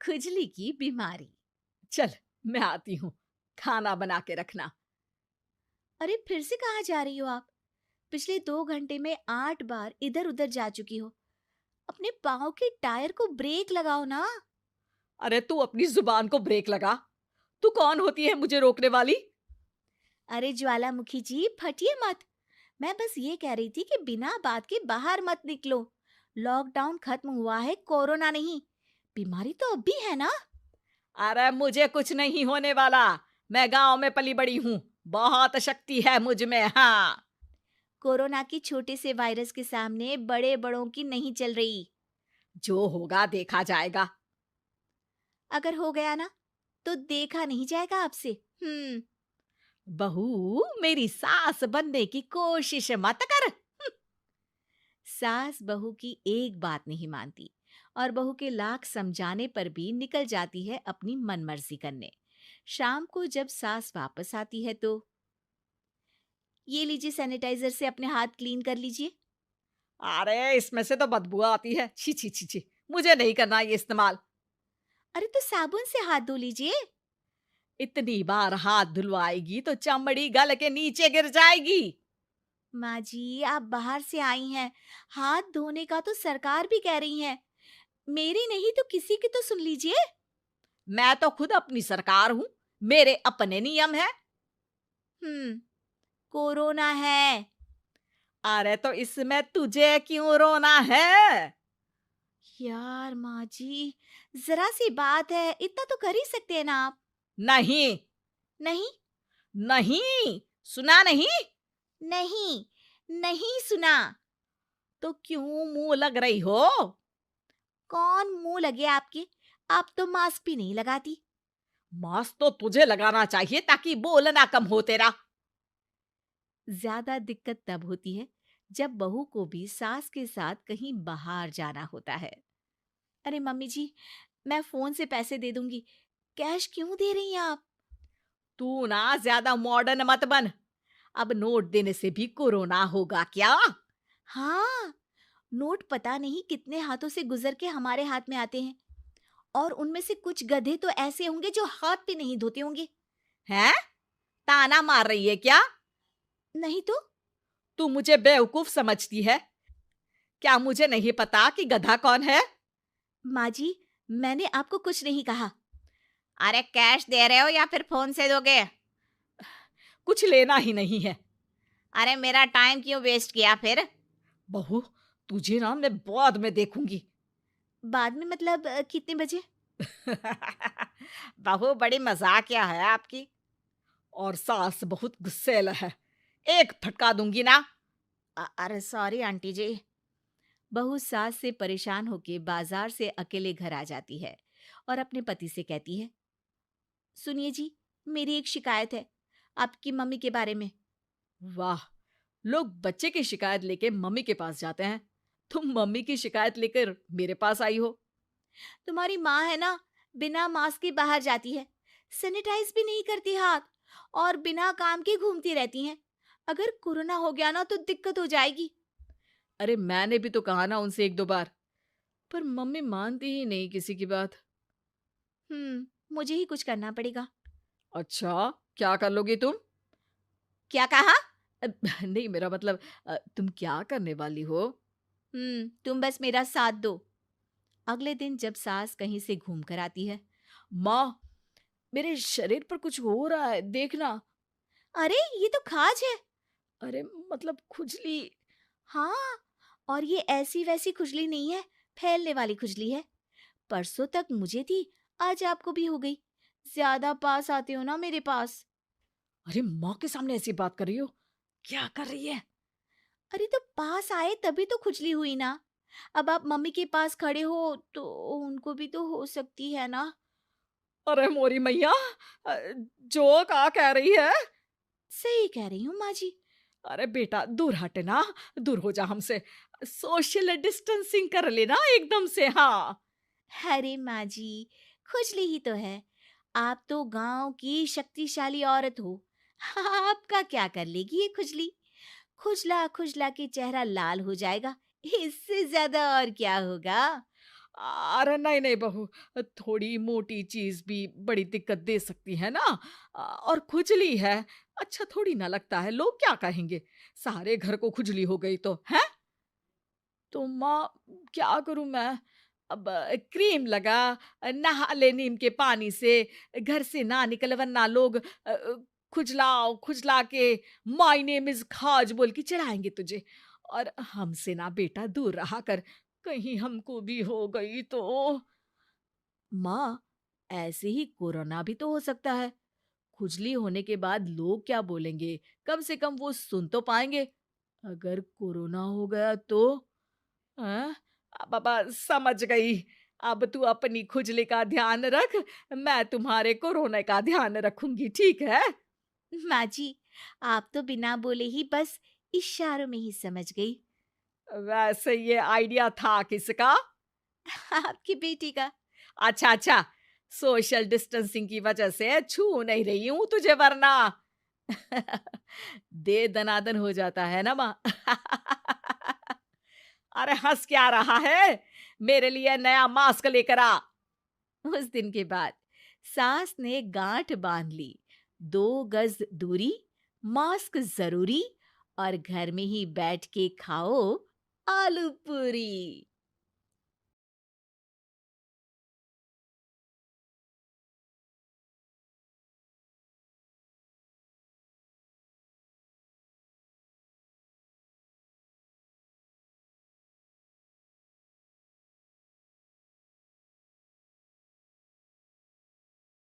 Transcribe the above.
खुजली की बीमारी। चल, मैं आती हूँ। खाना बना के रखना। अरे फिर से कहाँ जा रही हो आप? पिछले 2 घंटे में 8 बार इधर उधर जा चुकी हो। अपने पाँव के टायर को ब्रेक लगाओ ना। अरे तू अपनी जुबान को ब्रेक लगा। तू कौन होती है मुझे रोकने वाली? अरे ज्वालामुखी जी, फटिए मत। मैं बस ये कह रही थी कि बिना बात के बाहर मत निकलो। लॉकडाउन खत्म हुआ है, कोरोना नहीं। बीमारी तो अब भी है ना। अरे मुझे कुछ नहीं होने वाला। मैं गांव में पली बड़ी हूँ। बहुत शक्ति है मुझ में। हाँ। कोरोना की छोटे से वायरस के सामने बड़े बड़ों की नहीं चल रही। जो होगा देखा जाएगा। अगर हो गया ना, तो देखा नहीं जाएगा आपसे। हम्म। बहू, मेरी सास बनने की कोशिश मत कर। सास बहू की एक बात नहीं मानती और बहू के लाख समझाने पर भी निकल जाती है अपनी मनमर्जी करने। शाम को जब सास वापस आती है तो, ये लीजिए सैनिटाइजर से अपने हाथ क्लीन कर लीजिए। अरे इसमें से तो बदबू आती है। छी छी छी छी। मुझे नहीं करना ये इस्तेमाल। अरे तो साबुन से हाथ धो लीजिए। इतनी बार हाथ धुलवाएगी तो चमड़ी गल के नीचे गिर जाएगी। माँ जी, आप बाहर से आई हैं, हाथ धोने का तो सरकार भी कह रही है। मेरी नहीं तो किसी की तो सुन लीजिए। मैं तो खुद अपनी सरकार हूँ। मेरे अपने नियम है। हम्म। कोरोना है। अरे तो इसमें तुझे क्यों रोना है? यार माँ जी, जरा सी बात है, इतना तो कर ही सकते हैं ना आप। नहीं। नहीं। नहीं। सुना नहीं? नहीं। नहीं सुना। तो क्यों मुंह लग रही हो? कौन मुंह लगे आपके? आप तो मास्क भी नहीं लगाती। मास्क तो तुझे लगाना चाहिए ताकि बोलना कम हो तेरा। ज्यादा दिक्कत तब होती है जब बहू को भी सास के साथ कहीं बाहर जाना होता है। अरे मम्मी जी, मैं फोन से पैसे दे दूंगी। कैश क्यों दे रही हैं आप? तू ना ज्यादा मॉडर्न मत बन। अब नोट देने से भी कोरोना होगा क्या? हाँ, नोट पता नहीं कितने हाथों से गुजर के हमारे हाथ में आते हैं, और उनमें से कुछ गधे तो ऐसे होंगे जो हाथ भी नहीं धोते होंगे। हैं? ताना मार रही है क्या? नहीं तो। तू मुझे बेवकूफ समझती है? क्या मुझे नहीं पता कि गधा कौन है? माँ जी, मैंने आपको कुछ नहीं कहा। अरे कैश दे रहे हो या फिर फोन से दोगे? कुछ लेना ही नहीं है। अरे मेरा टाइम क्यों वेस्ट किया फिर? बहू, तुझे ना मैं बाद में देखूंगी। बाद में मतलब कितने बजे? बहू बड़ी मजाकिया है आपकी। और सास बहुत गुस्सैल है। एक फटका दूंगी ना। अरे सॉरी आंटी जी। बहू सास से परेशान होके बाजार से अकेले घर आ जाती है और अपने पति से कहती है, सुनिए जी, मेरी एक शिकायत है आपकी मम्मी के बारे में। वाह, लोग बच्चे की शिकायत लेके मम्मी के पास जाते हैं। तुम मम्मी की शिकायत लेकर मेरे पास आई हो। तुम्हारी माँ है ना, बिना मास्क के बाहर जाती है, सैनिटाइज भी नहीं करती हाथ, और बिना काम के घूमती रहती हैं। अगर कोरोना हो गया ना तो दिक्कत हो जाएगी। अरे मैंने भी तो कहा ना उनसे एक दो बार, पर मम्मी मानती ही नहीं किसी की बात। मुझे ही कुछ करना पड़ेगा। अच्छा, क्या कर लोगी तुम? क्या कहा? नहीं, मेरा मतलब तुम क्या करने वाली हो? तुम बस मेरा साथ दो। अगले दिन जब सास कहीं से घूम कर आती है, माँ, मेरे शरीर पर कुछ हो रहा है, देखना। अरे ये तो खाज है। अरे मतलब खुजली। हाँ, और ये ऐसी वैसी खुजली नहीं है, फैलने वाली खुजली है। परसों तक मुझे थी, आज आपको भी हो गई। ज्यादा पास आते हो ना मेरे पास। अरे माँ के सामने ऐसी बात कर रही हो? क्या कर रही है? अरे तो पास आए तभी तो खुजली हुई ना। अब आप मम्मी के पास खड़े हो तो उनको भी तो हो सकती है ना। अरे मोरी मैया, अ, जो का कह रही है? सही कह रही हूँ माँ जी। अरे बेटा दूर हट ना। दूर हो जा हमसे। सोशल डिस्टेंसिंग कर लेना एकदम से। हाँ। अरे माँ जी, खुजली ही तो है। आप तो गांव की शक्तिशाली औरत हो। आपका क्या कर लेगी ये खुजली? खुजला खुजला के चेहरा लाल हो जाएगा, इससे ज्यादा और क्या होगा? अरे नहीं नहीं बहू, थोड़ी मोटी चीज भी बड़ी दिक्कत दे सकती है ना। और खुजली है, अच्छा थोड़ी ना लगता है, लोग क्या कहेंगे, सारे घर को खुजली हो गई तो है। तो माँ, क्या करूं मैं? अब क्रीम लगा, नहा ले नीम के पानी से, घर से ना निकल वरना लोग खुजलाओ खुजला के माय नेम इज खाज बोल के चढ़ाएंगे तुझे। और हमसे ना बेटा दूर रहा कर, कहीं हमको भी हो गई तो। माँ, ऐसे ही कोरोना भी तो हो सकता है। खुजली होने के बाद लोग क्या बोलेंगे? कम से कम वो सुन तो पाएंगे। अगर कोरोना हो गया तो? हाँ, बाबा समझ गई। अब तू अपनी खुजली का ध्यान रख, मैं तुम्हारे कोरोना का ध्यान रखूंगी, ठीक है। माँ जी, आप तो बिना बोले ही बस इशारों में ही समझ गई। वैसे ये आइडिया था किसका? आपकी बेटी का। अच्छा अच्छा, सोशल डिस्टेंसिंग की वजह से छू नहीं रही हूं तुझे वरना। दे दनादन हो जाता है ना माँ। अरे हंस क्या रहा है, मेरे लिए नया मास्क लेकर आ। उस दिन के बाद सास ने गांठ बांध ली। 2 गज दूरी, मास्क जरूरी, और घर में ही बैठ के खाओ आलू पूरी।